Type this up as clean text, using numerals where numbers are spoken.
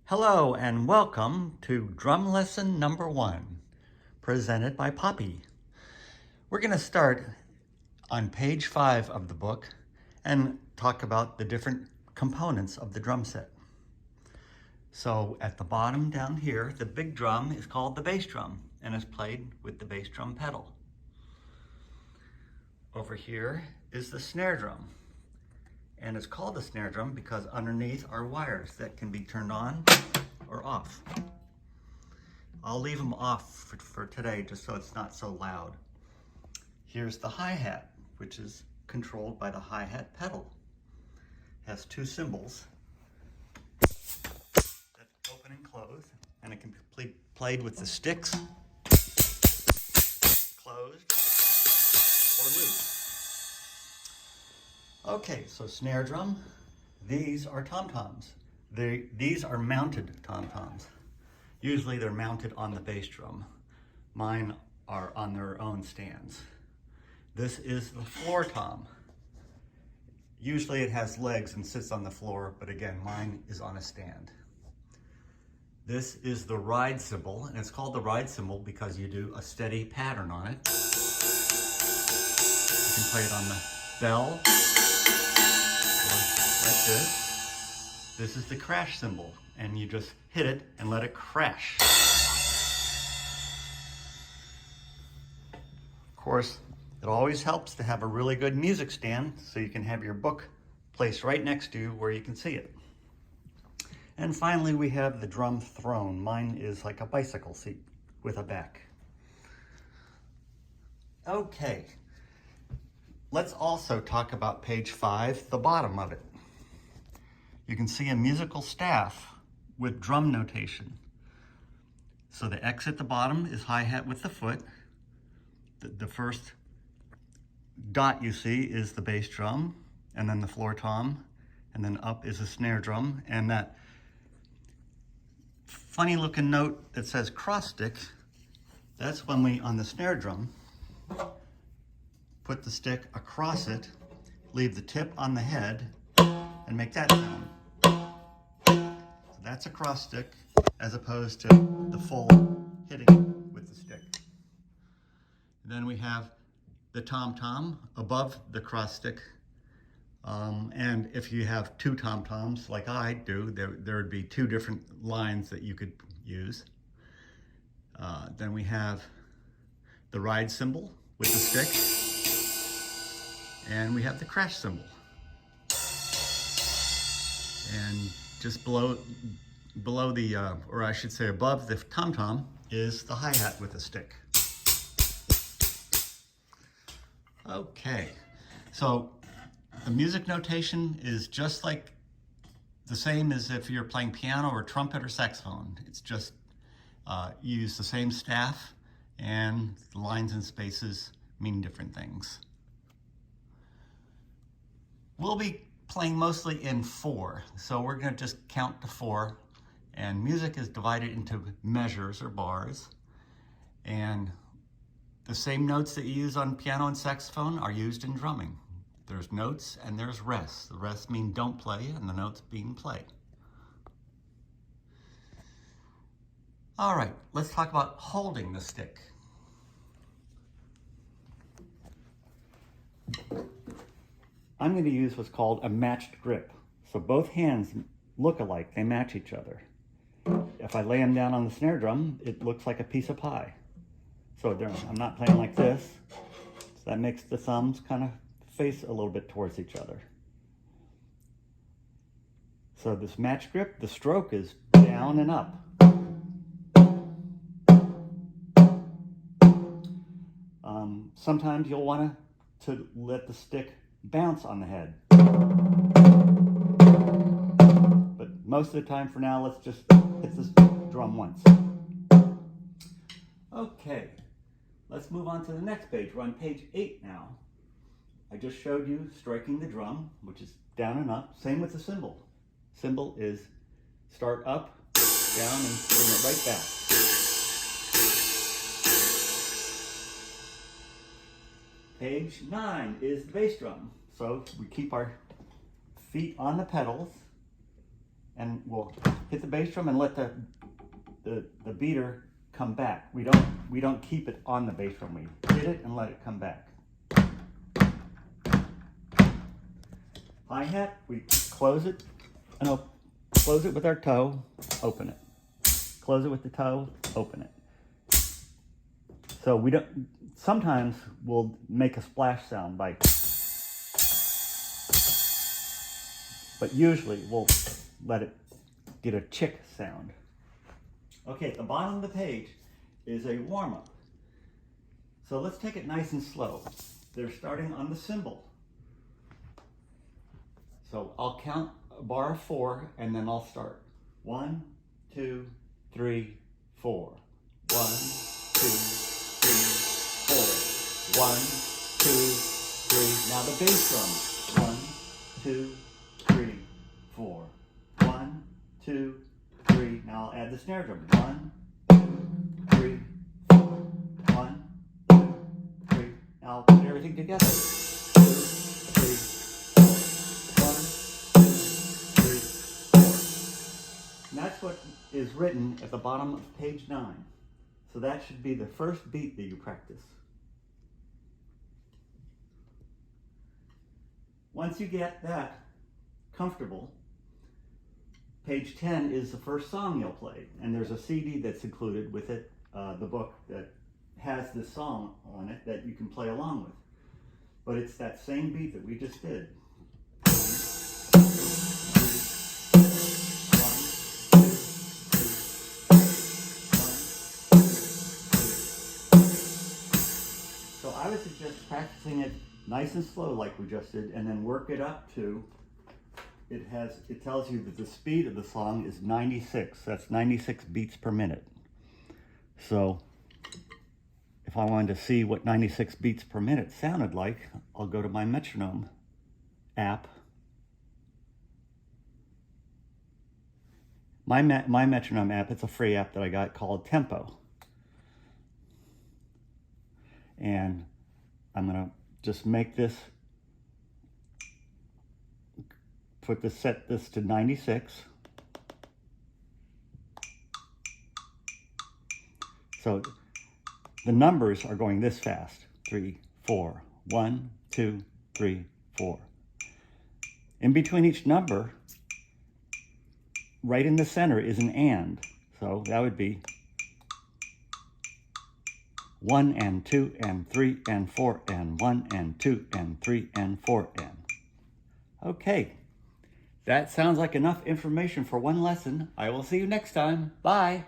Hello and welcome to drum lesson number 1, presented by Popi. We're going to start on page 5 of the book and talk about the different components of the drum set. So at the bottom down here, the big drum is called the bass drum and is played with the bass drum pedal. Over here is the snare drum. And it's called a snare drum because underneath are wires that can be turned on or off. I'll leave them off for today just so it's not so loud. Here's the hi-hat, which is controlled by the hi-hat pedal. It has 2 cymbals that open and close, and it can be played with the sticks closed or loose. Okay, so snare drum, these are tom-toms. These are mounted tom-toms. Usually they're mounted on the bass drum. Mine are on their own stands. This is the floor tom. Usually it has legs and sits on the floor, but again, mine is on a stand. This is the ride cymbal, and it's called the ride cymbal because you do a steady pattern on it. You can play it on the bell, like this. This is the crash cymbal, and you just hit it and let it crash. Of course, it always helps to have a really good music stand so you can have your book placed right next to you where you can see it. And finally, we have the drum throne. Mine is like a bicycle seat with a back. Okay, let's also talk about page 5, the bottom of it. You can see a musical staff with drum notation. So the X at the bottom is hi-hat with the foot. The first dot you see is the bass drum, and then the floor tom, and then up is a snare drum, and that funny looking note that says cross stick, that's when we, on the snare drum, put the stick across it, leave the tip on the head, and make that sound. So that's a cross stick as opposed to the full hitting with the stick. Then we have the tom-tom above the cross stick. And if you have 2 tom-toms like I do, there would be 2 different lines that you could use. Then we have the ride cymbal with the stick. And we have the crash cymbal. And just below the, or I should say above the tom-tom, is the hi-hat with a stick. Okay, so the music notation is just like the same as if you're playing piano or trumpet or saxophone. It's just you use the same staff and the lines and spaces mean different things. We'll be playing mostly in 4, so we're going to just count to 4, and music is divided into measures or bars, and the same notes that you use on piano and saxophone are used in drumming. There's notes and there's rests. The rests mean don't play, and the notes mean play. All right, let's talk about holding the stick. I'm going to use what's called a matched grip. So both hands look alike, they match each other. If I lay them down on the snare drum, it looks like a piece of pie. So I'm not playing like this, so that makes the thumbs kind of face a little bit towards each other. So this matched grip, the stroke is down and up. Sometimes you'll want to let the stick bounce on the head. But most of the time for now, let's just hit this drum once. Okay, let's move on to the next page. We're on page 8 now. I just showed you striking the drum, which is down and up. Same with the cymbal. Cymbal is start up, down, and bring it right back. Page 9 is the bass drum. So we keep our feet on the pedals, and we'll hit the bass drum and let the beater come back. We don't keep it on the bass drum. We hit it and let it come back. Hi-hat, we close it and close it with our toe, open it. Close it with the toe, open it. So we don't, sometimes we'll make a splash sound by, but usually we'll let it get a chick sound. Okay, at the bottom of the page is a warm-up. So let's take it nice and slow. They're starting on the cymbal. So I'll count a bar of 4 and then I'll start. 1, 2, 3, 4. 1, 2, 3, 4. 1, 2, 3. Now the bass drum. 1, 2, 3, 4. 1, 2, 3. Now I'll add the snare drum. 1, 2, 3, 4. 1, 2, 3. Now I'll put everything together. 2, 3, 4. 1, 2, 3, 4. And that's what is written at the bottom of page 9. So that should be the first beat that you practice. Once you get that comfortable, page 10 is the first song you'll play. And there's a CD that's included with it, the book that has this song on it that you can play along with. But it's that same beat that we just did. So I would suggest practicing it nice and slow like we just did, and then work it up to, it tells you that the speed of the song is 96. That's 96 beats per minute. So if I wanted to see what 96 beats per minute sounded like, I'll go to my metronome app. My metronome app, it's a free app that I got called Tempo. And I'm gonna just make this, set this to 96. So the numbers are going this fast. 3, 4, 1, 2, 3, 4. In between each number, right in the center is an and. So that would be 1 and 2 and 3 and 4 and 1 and 2 and 3 and 4 and. Okay, that sounds like enough information for one lesson. I will see you next time. Bye.